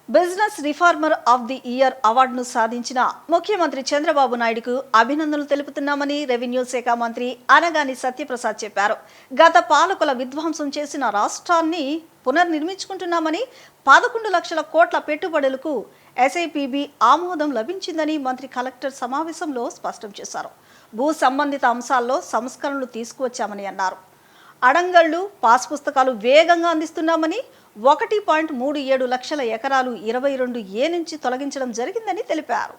Business reformer of the year అవార్డును సాధించిన ముఖ్యమంత్రి చంద్రబాబు నాయుడుకు అభినందనలు తెలుపుతున్నామని రెవెన్యూ శాఖ మంత్రి అనగాని సత్యప్రసాద్ చెప్పారు. గత పాలకుల విధ్వంసం చేసిన రాష్ట్రాన్ని పునర్నిర్మించుకుంటున్నామని 11 లక్షల కోట్ల పెట్టుబడులకు ఎస్ఐపిబి ఆమోదం లభించిందని మంత్రి కలెక్టర్ సమావేశంలో స్పష్టం చేశారు. భూ సంబంధిత అంశాల్లో సంస్కరణలు తీసుకువచ్చామని అన్నారు. అడంగళ్లు పాస్ పుస్తకాలు వేగంగా అందిస్తున్నామని 1.37 లక్షల ఎకరాలు 22A నుంచి తొలగించడం జరిగిందని తెలిపారు.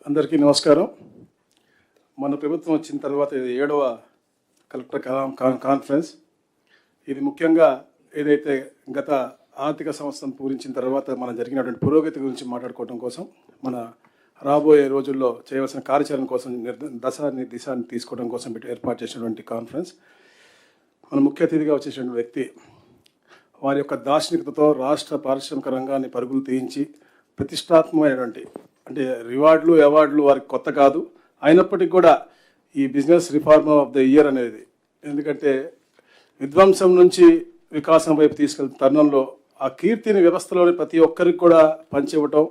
అందరికీ నమస్కారం. మన ప్రభుత్వం వచ్చిన తర్వాత ఇది 7వ కలెక్టర్ కాన్ఫరెన్స్. ఇది ముఖ్యంగా ఏదైతే గత ఆర్థిక సంవత్సరం పూరించిన తర్వాత మనం జరిగినటువంటి పురోగతి గురించి మాట్లాడుకోవడం కోసం, మన రాబోయే రోజుల్లో చేయవలసిన కార్యాచరణ కోసం దిశాన్ని తీసుకోవడం కోసం ఏర్పాటు చేసినటువంటి కాన్ఫరెన్స్. మన ముఖ్య అతిథిగా వచ్చేటువంటి వ్యక్తి వారి యొక్క దార్శనికతతో రాష్ట్ర పారిశ్రామిక రంగాన్ని పరుగులు తీయించి ప్రతిష్టాత్మకమైనటువంటి అంటే రివార్డులు అవార్డులు వారికి కొత్త కాదు. అయినప్పటికీ కూడా ఈ business reformer of the year అనేది, ఎందుకంటే విధ్వంసం నుంచి వికాసం వైపు తీసుకెళ్తున్న తరుణంలో ఆ కీర్తిని వ్యవస్థలోని ప్రతి ఒక్కరికి కూడా పంచివ్వటం,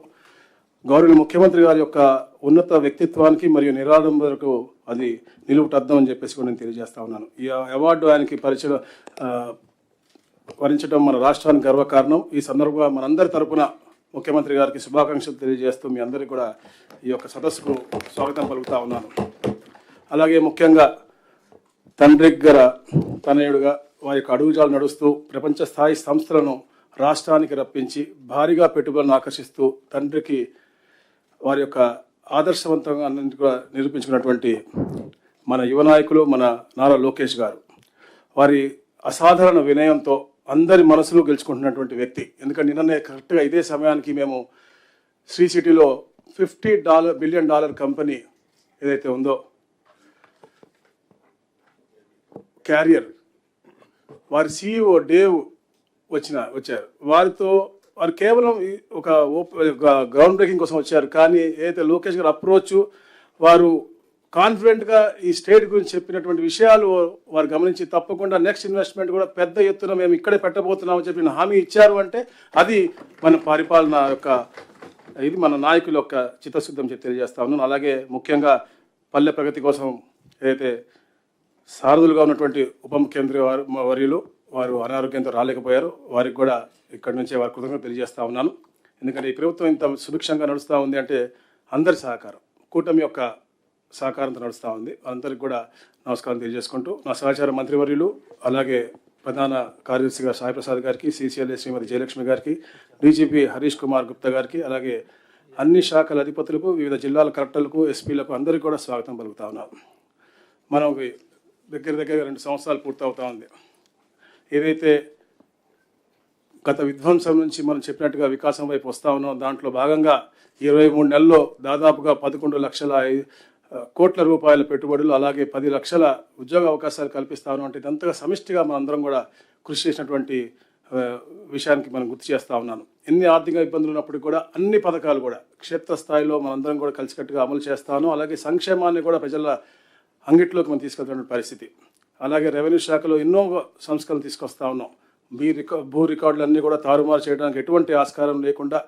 గౌరవ ముఖ్యమంత్రి గారి యొక్క ఉన్నత వ్యక్తిత్వానికి మరియు నిరాడంబరకు అది నిలువుటద్దం అని చెప్పేసి కూడా నేను తెలియజేస్తా ఉన్నాను. ఈ అవార్డు ఆయనకి వరించడం మన రాష్ట్రానికి గర్వకారణం. ఈ సందర్భంగా మనందరి తరపున ముఖ్యమంత్రి గారికి శుభాకాంక్షలు తెలియజేస్తూ మీ అందరికీ కూడా ఈ యొక్క సదస్సుకు స్వాగతం పలుకుతా ఉన్నాను. అలాగే ముఖ్యంగా తండ్రి గర తనయుడుగా వారి యొక్క అడుగుజాలు నడుస్తూ ప్రపంచ స్థాయి సంస్థలను రాష్ట్రానికి రప్పించి భారీగా పెట్టుబడులను ఆకర్షిస్తూ తండ్రికి వారి యొక్క ఆదర్శవంతంగా కూడా నిరూపించుకున్నటువంటి మన యువ నాయకులు మన నారా లోకేష్ గారు, వారి అసాధారణ వినయంతో అందరి మనసులు గెలుచుకుంటున్నటువంటి వ్యక్తి. ఎందుకంటే నిన్ననే కరెక్ట్గా ఇదే సమయానికి మేము శ్రీ సిటీలో $50 బిలియన్ కంపెనీ ఏదైతే ఉందో క్యారియర్, వారి CEO డేవ్ వచ్చారు. వారు కేవలం ఒక గ్రౌండ్ బ్రేకింగ్ కోసం వచ్చారు. కానీ ఏదైతే లోకేష్ గారు అప్రోచ్, వారు కాన్ఫిడెంట్గా ఈ స్టేట్ గురించి చెప్పినటువంటి విషయాలు వారు గమనించి తప్పకుండా నెక్స్ట్ ఇన్వెస్ట్మెంట్ కూడా పెద్ద ఎత్తున మేము ఇక్కడే పెట్టబోతున్నామని చెప్పిన హామీ ఇచ్చారు. అంటే అది మన పరిపాలన యొక్క, ఇది మన నాయకుల యొక్క చిత్తశుద్ధం చెప్పి తెలియజేస్తా ఉన్నాను. అలాగే ముఖ్యంగా పల్లె ప్రగతి కోసం ఏదైతే సారథులుగా ఉన్నటువంటి ఉప ముఖ్యమంత్రి వారు అనారోగ్యంతో రాలేకపోయారు. వారికి కూడా ఇక్కడి నుంచే వారి కృతజ్ఞతలు తెలియజేస్తా ఉన్నాను. ఎందుకంటే ఈ ప్రభుత్వం ఇంత సుభిక్షంగా నడుస్తూ ఉంది అంటే అందరి సహకారం, కూటమి యొక్క సహకారంతో నడుస్తూ ఉంది. అందరికి కూడా నమస్కారం తెలియజేసుకుంటూ, నా సహచార మంత్రివర్యులు అలాగే ప్రధాన కార్యదర్శిగా సాయి ప్రసాద్ గారికి, CCLA శ్రీమతి జయలక్ష్మి గారికి, DGP హరీష్ కుమార్ గుప్తా గారికి, అలాగే అన్ని శాఖల అధిపతులకు, వివిధ జిల్లాల కలెక్టర్లకు, ఎస్పీలకు అందరికీ కూడా స్వాగతం పలుకుతా ఉన్నాం. మనం దగ్గర 2 సంవత్సరాలు పూర్తవుతా ఉంది. ఏదైతే గత విధ్వంసం నుంచి మనం చెప్పినట్టుగా వికాసం వైపు వస్తూ ఉన్నాం, దాంట్లో భాగంగా 23 నెలల్లో దాదాపుగా 11 లక్షల కోట్ల రూపాయల పెట్టుబడులు, అలాగే 10 లక్షల ఉద్యోగ అవకాశాలు కల్పిస్తా ఉన్నాం. అంటే ఇదంతగా సమిష్టిగా మనందరం కూడా కృషి చేసినటువంటి విషయానికి మనం గుర్తు చేస్తూ ఉన్నాను. ఎన్ని ఆర్థిక ఇబ్బందులు ఉన్నప్పటికీ కూడా అన్ని పథకాలు కూడా క్షేత్రస్థాయిలో మనందరం కూడా కలిసికట్టుగా అమలు చేస్తాను. అలాగే సంక్షేమాన్ని కూడా ప్రజల అంగిట్లోకి మనం తీసుకెళ్తున్న పరిస్థితి. అలాగే రెవెన్యూ శాఖలో ఎన్నో సంస్కరణలు తీసుకొస్తా ఉన్నాం. భూ రికార్డులన్నీ కూడా తారుమారు చేయడానికి ఎటువంటి ఆస్కారం లేకుండా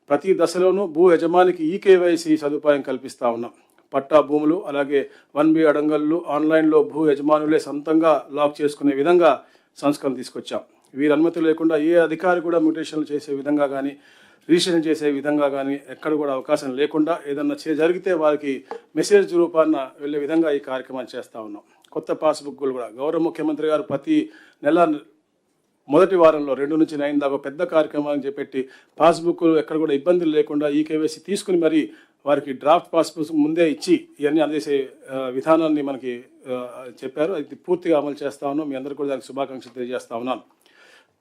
ప్రతి దశలోనూ భూ యజమానికి EKYC సదుపాయం కల్పిస్తూ ఉన్నాం. పట్టా భూములు, అలాగే 1B అడంగళ్ళు ఆన్లైన్లో భూ యజమానులే సొంతంగా లాక్ చేసుకునే విధంగా సంస్కరణ తీసుకొచ్చాం. వీరి అనుమతి లేకుండా ఏ అధికారి కూడా మ్యూటేషన్లు చేసే విధంగా కానీ, రిజిస్ట్రేషన్ చేసే విధంగా కానీ ఎక్కడ కూడా అవకాశం లేకుండా, ఏదన్నా జరిగితే వారికి మెసేజ్ రూపాన వెళ్ళే విధంగా ఈ కార్యక్రమాన్ని చేస్తూ ఉన్నాం. కొత్త పాస్బుక్లు కూడా గౌరవ ముఖ్యమంత్రి గారు ప్రతి నెల మొదటి వారంలో 2 నుంచి 9 దాకా పెద్ద కార్యక్రమాన్ని చేపట్టి పాస్బుక్లు ఎక్కడ కూడా ఇబ్బందులు లేకుండా EKYC తీసుకుని మరి వారికి డ్రాఫ్ట్ పాస్బుక్ ముందే ఇచ్చి ఇవన్నీ అందజేసే విధానాన్ని మనకి చెప్పారు. అది పూర్తిగా అమలు చేస్తా ఉన్నాం. మీ అందరికీ కూడా దానికి శుభాకాంక్షలు తెలియజేస్తా ఉన్నాను.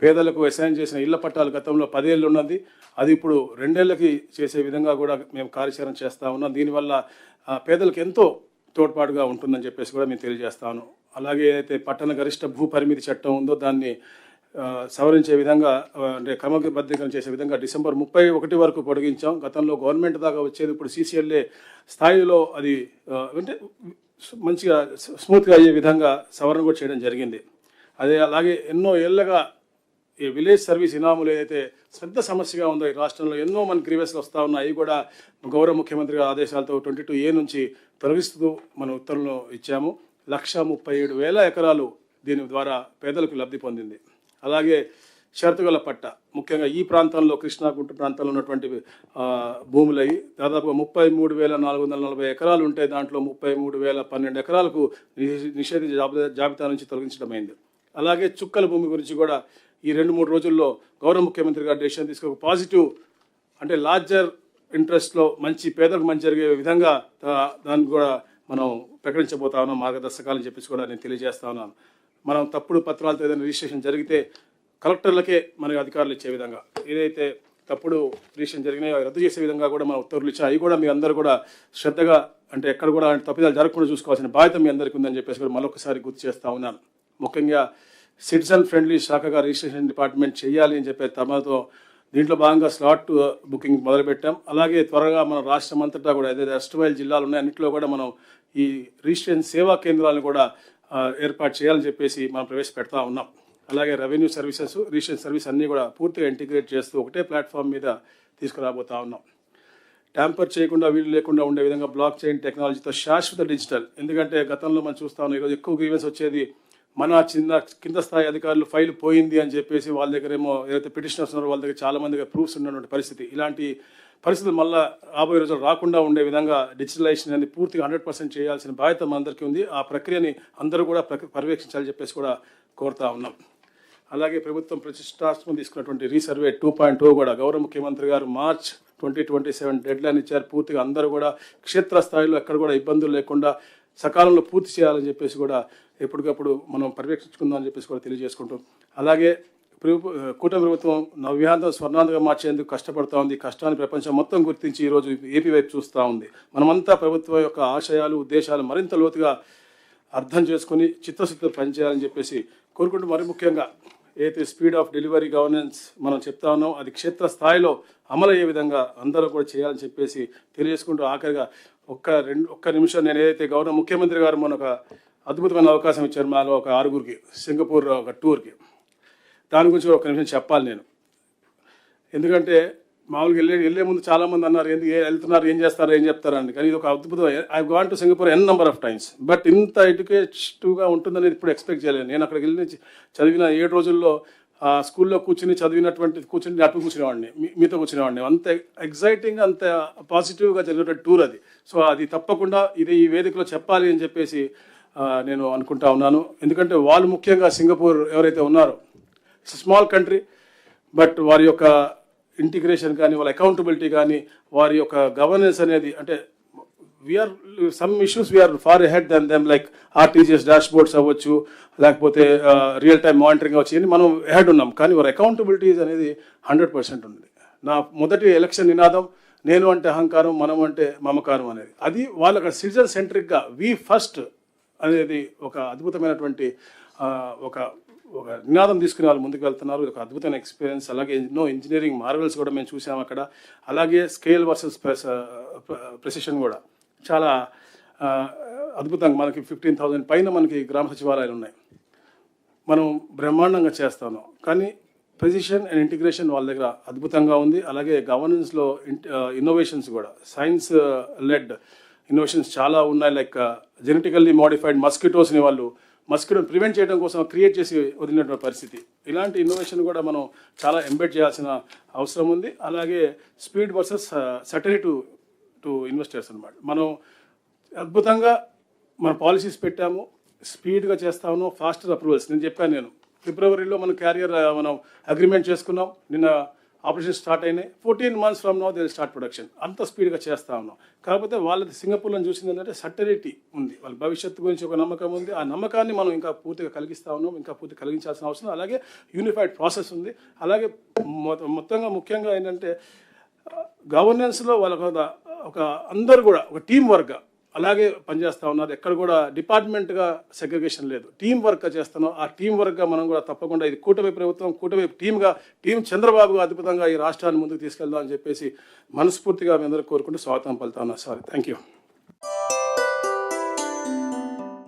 పేదలకు అసైన్ చేసిన ఇళ్ల పట్టాలు గతంలో 10 ఏళ్ళు ఉన్నది, అది ఇప్పుడు 2 ఏళ్ళకి చేసే విధంగా కూడా మేము కార్యాచరణ చేస్తూ ఉన్నాం. దీనివల్ల పేదలకు ఎంతో తోడ్పాటుగా ఉంటుందని చెప్పేసి కూడా మేము తెలియజేస్తాను. అలాగే ఏదైతే పట్టణ గరిష్ట భూ పరిమితి చట్టం ఉందో దాన్ని సవరించే విధంగా, అంటే క్రమబద్ధీకరణ చేసే విధంగా డిసెంబర్ 31 వరకు పొడిగించాం. గతంలో గవర్నమెంట్ దాకా వచ్చేది ఇప్పుడు CCLA స్థాయిలో అది అంటే మంచిగా స్మూత్గా అయ్యే విధంగా సవరణ కూడా చేయడం జరిగింది. అలాగే ఎన్నో ఏళ్ళగా ఈ విలేజ్ సర్వీస్ ఇనాములు ఏదైతే పెద్ద సమస్యగా ఉందో ఈ రాష్ట్రంలో ఎన్నో మన గ్రీవెస్లు వస్తూ ఉన్నాయి, అవి కూడా గౌరవ ముఖ్యమంత్రి గారి ఆదేశాలతో 22A నుంచి తొలగిస్తూ మనం ఉత్తర్వులు ఇచ్చాము. 1,37,000 ఎకరాలు దీని ద్వారా పేదలకు లబ్ధి పొందింది. అలాగే షరతుగల పట్ట, ముఖ్యంగా ఈ ప్రాంతంలో కృష్ణా గుంట ప్రాంతంలో ఉన్నటువంటి భూములు అవి దాదాపుగా 33,440 ఎకరాలు ఉంటే దాంట్లో 33,012 ఎకరాలకు నిషేధించే జాబితా నుంచి తొలగించడమైంది. అలాగే చుక్కల భూమి గురించి కూడా ఈ 2-3 రోజుల్లో గౌరవ ముఖ్యమంత్రి గారు డెసిషన్ తీసుకు పాజిటివ్ అంటే లార్జర్ ఇంట్రెస్ట్లో మంచి పేదలకు మంచి జరిగే విధంగా దాన్ని కూడా మనం ప్రకటించబోతా ఉన్నాం మార్గదర్శకాలని చెప్పేసి కూడా నేను తెలియజేస్తా ఉన్నాను. మనం తప్పుడు పత్రాలతో ఏదైనా రిజిస్ట్రేషన్ జరిగితే కలెక్టర్లకే మనకి అధికారులు ఇచ్చే విధంగా, ఏదైతే తప్పుడు రిజిస్ట్రేషన్ జరిగినాయో అవి రద్దు చేసే విధంగా కూడా మనం ఉత్తర్వులు ఇచ్చాం. అవి కూడా మీ అందరూ కూడా శ్రద్ధగా అంటే ఎక్కడ కూడా తప్పిదాలు జరగకుండా చూసుకోవాల్సిన బాధ్యత మీ అందరికీ ఉందని చెప్పేసి కూడా మరొకసారి గుర్తు చేస్తూ ఉన్నాను. ముఖ్యంగా సిటిజన్ ఫ్రెండ్లీ శాఖగా రిజిస్ట్రేషన్ డిపార్ట్మెంట్ చేయాలి అని చెప్పే తమతో దీంట్లో భాగంగా స్లాట్ బుకింగ్ మొదలుపెట్టాం. అలాగే త్వరగా మన రాష్ట్రం అంతటా కూడా ఏదైతే అస్టమైల్ జిల్లాలు ఉన్నాయి అన్నింటిలో కూడా మనం ఈ రిజిస్ట్రేషన్ సేవా కేంద్రాలను కూడా ఏర్పాటు చేయాలని చెప్పేసి మనం ప్రవేశపెడతా ఉన్నాం. అలాగే రెవెన్యూ సర్వీసెస్, రిజిస్ట్రేషన్ సర్వీస్ అన్నీ కూడా పూర్తిగా ఇంటిగ్రేట్ చేస్తూ ఒకటే ప్లాట్ఫామ్ మీద తీసుకురాబోతా ఉన్నాం. ట్యాంపర్ చేయకుండా వీలు లేకుండా ఉండే విధంగా బ్లాక్ చైన్ టెక్నాలజీతో శాశ్వత డిజిటల్, ఎందుకంటే గతంలో మనం చూస్తా ఉన్నాం ఈరోజు ఎక్కువ గ్రీవెన్స్ వచ్చేది మన కింద స్థాయి అధికారులు ఫైల్ పోయింది అని చెప్పేసి వాళ్ళ దగ్గర ఏమో ఏదైతే పిటిషనర్స్ ఉన్నారో వాళ్ళ దగ్గర చాలా మందిగా ప్రూఫ్స్ ఉన్నటువంటి పరిస్థితి. ఇలాంటి పరిస్థితులు మళ్ళీ రాబోయే రోజులు రాకుండా ఉండే విధంగా డిజిటలైజేషన్ అనేది పూర్తిగా 100% చేయాల్సిన బాధ్యత మనందరికీ ఉంది. ఆ ప్రక్రియని అందరూ కూడా పర్యవేక్షించాలని చెప్పేసి కూడా కోరుతా ఉన్నాం. అలాగే ప్రభుత్వం ప్రతిష్టాత్మకం తీసుకున్నటువంటి రీసర్వే 2.0 కూడా గౌరవ ముఖ్యమంత్రి గారు మార్చ్ 2027 డెడ్ లైన్ ఇచ్చారు. పూర్తిగా అందరూ కూడా క్షేత్రస్థాయిలో ఎక్కడ కూడా ఇబ్బందులు లేకుండా సకాలంలో పూర్తి చేయాలని చెప్పేసి కూడా ఎప్పటికప్పుడు మనం పర్యవేక్షించుకుందాం అని చెప్పేసి కూడా తెలియజేసుకుంటాం. అలాగే కూటమి ప్రభుత్వం నవ్యాంధ్ర స్వర్ణాంధ్రగా మార్చేందుకు కష్టపడుతూ ఉంది. కష్టాన్ని ప్రపంచం మొత్తం గుర్తించి ఈరోజు ఏపీ వైపు చూస్తూ ఉంది. మనమంతా ప్రభుత్వం యొక్క ఆశయాలు, ఉద్దేశాలు మరింత లోతుగా అర్థం చేసుకుని చిత్తశుద్ధితో పనిచేయాలని చెప్పేసి కోరుకుంటూ, మరి ముఖ్యంగా ఏదైతే స్పీడ్ ఆఫ్ డెలివరీ గవర్నెన్స్ మనం చెప్తా ఉన్నాం అది క్షేత్రస్థాయిలో అమలు అయ్యే విధంగా అందరూ కూడా చేయాలని చెప్పేసి తెలియజేసుకుంటూ ఆఖరిగా ఒక్క నిమిషం నేను ఏదైతే గౌరవ ముఖ్యమంత్రి గారు మన ఒక అద్భుతమైన అవకాశం ఇచ్చారు మాలో ఒక 6గురికి సింగపూర్ ఒక టూర్కి, దాని గురించి ఒక నిమిషం చెప్పాలి నేను. ఎందుకంటే మామూలుగా వెళ్ళే ముందు చాలామంది అన్నారు ఎందుకు వెళ్తున్నారు, ఏం చేస్తారు, ఏం చెప్తారని. కానీ ఇది ఒక అద్భుతం. I gone to Singapore n number of times, but ఇంత ఎడ్యుకేటివ్గా ఉంటుందని ఇప్పుడు ఎక్స్పెక్ట్ చేయలేదు. నేను అక్కడికి వెళ్ళి చదివిన 7 రోజుల్లో స్కూల్లో కూర్చుని అటు కూర్చునేవాడిని, మీతో కూర్చునేవాడిని. అంత ఎగ్జైటింగ్, అంత పాజిటివ్గా జరిగినటువంటి టూర్ అది. సో అది తప్పకుండా ఈ వేదికలో చెప్పాలి అని చెప్పేసి నేను అనుకుంటా ఉన్నాను. ఎందుకంటే వాళ్ళు ముఖ్యంగా సింగపూర్ ఎవరైతే ఉన్నారో స్మాల్ కంట్రీ, బట్ వారి యొక్క ఇంటిగ్రేషన్ కానీ వాళ్ళ అకౌంటబిలిటీ కానీ వారి యొక్క గవర్నెన్స్ అనేది అంటే we are some issues we are far ahead than them, like RTGS dashboards అవ్వచ్చు, లేకపోతే రియల్ టైమ్ మానిటరింగ్ అవ్వచ్చు, అని మనం హెడ్ ఉన్నాం. కానీ వారి అకౌంటబిలిటీస్ అనేది 100% ఉంది. నా మొదటి ఎలక్షన్ నినాదం నేను అంటే అహంకారం, మనం అంటే మమకారం అనేది. అది వాళ్ళ సిటిజన్ సెంట్రిక్గా వి ఫస్ట్ అనేది ఒక అద్భుతమైనటువంటి ఒక నినాదం తీసుకుని వాళ్ళు ముందుకు వెళ్తున్నారు. ఇది ఒక అద్భుతమైన ఎక్స్పీరియన్స్. అలాగే ఎన్నో ఇంజనీరింగ్ మార్వెల్స్ కూడా మేము చూసాము అక్కడ. అలాగే స్కేల్ వర్సెస్ ప్రెసిషన్ కూడా చాలా అద్భుతంగా మనకి 15,000 పైన మనకి గ్రామ సచివాలయాలు ఉన్నాయి. మనం బ్రహ్మాండంగా చేస్తాను. కానీ ప్రెసిషన్ అండ్ ఇంటిగ్రేషన్ వాళ్ళ దగ్గర అద్భుతంగా ఉంది. అలాగే గవర్నెన్స్లో ఇన్నోవేషన్స్ కూడా సైన్స్ లెడ్ ఇన్నోవేషన్స్ చాలా ఉన్నాయి. లైక్ జెనెటికల్లీ మోడిఫైడ్ మస్కిటోస్ని వాళ్ళు మస్కిటోని ప్రివెంట్ చేయడం కోసం క్రియేట్ చేసి వదిలినటువంటి పరిస్థితి. ఇలాంటి ఇన్నోవేషన్ కూడా మనం చాలా ఎంబెడ్ చేయాల్సిన అవసరం ఉంది. అలాగే speed versus certainty to investors అనమాట. మనం అద్భుతంగా మన పాలసీస్ పెట్టాము, స్పీడ్గా చేస్తాము, ఫాస్టర్ అప్రూవల్స్. నేను చెప్పాను, నేను ఫిబ్రవరిలో మనం క్యారియర్ మనం అగ్రిమెంట్ చేసుకున్నాం. నిన్న ఆపరేషన్ స్టార్ట్ అయినాయి. 14 months from now they will start production. అంత స్పీడ్గా చేస్తా ఉన్నాం. కాకపోతే వాళ్ళది సింగపూర్లో చూసింది ఏంటంటే సర్టనిటీ ఉంది, వాళ్ళ భవిష్యత్తు గురించి ఒక నమ్మకం ఉంది. ఆ నమ్మకాన్ని మనం ఇంకా పూర్తిగా కలిగిస్తూ ఉన్నాం, ఇంకా పూర్తిగా కలిగించాల్సిన అవసరం. అలాగే యూనిఫైడ్ ప్రాసెస్ ఉంది. అలాగే మొత్తంగా ముఖ్యంగా ఏంటంటే గవర్నెన్స్లో వాళ్ళ ఒక అందరూ కూడా ఒక టీం వర్క్గా అలాగే పనిచేస్తూ ఉన్నారు. ఎక్కడ కూడా డిపార్ట్మెంట్గా సెగ్రిగేషన్ లేదు, టీం వర్క్గా చేస్తున్నాం. ఆ టీం వర్క్గా మనం కూడా తప్పకుండా ఇది కూటమి ప్రభుత్వం, కూటమి టీం చంద్రబాబు అద్భుతంగా ఈ రాష్ట్రాన్ని ముందుకు తీసుకెళ్దాం అని చెప్పేసి మనస్ఫూర్తిగా మీ అందరూ కోరుకుంటూ స్వాగతం పలుతా ఉన్నా. Sorry, thank you.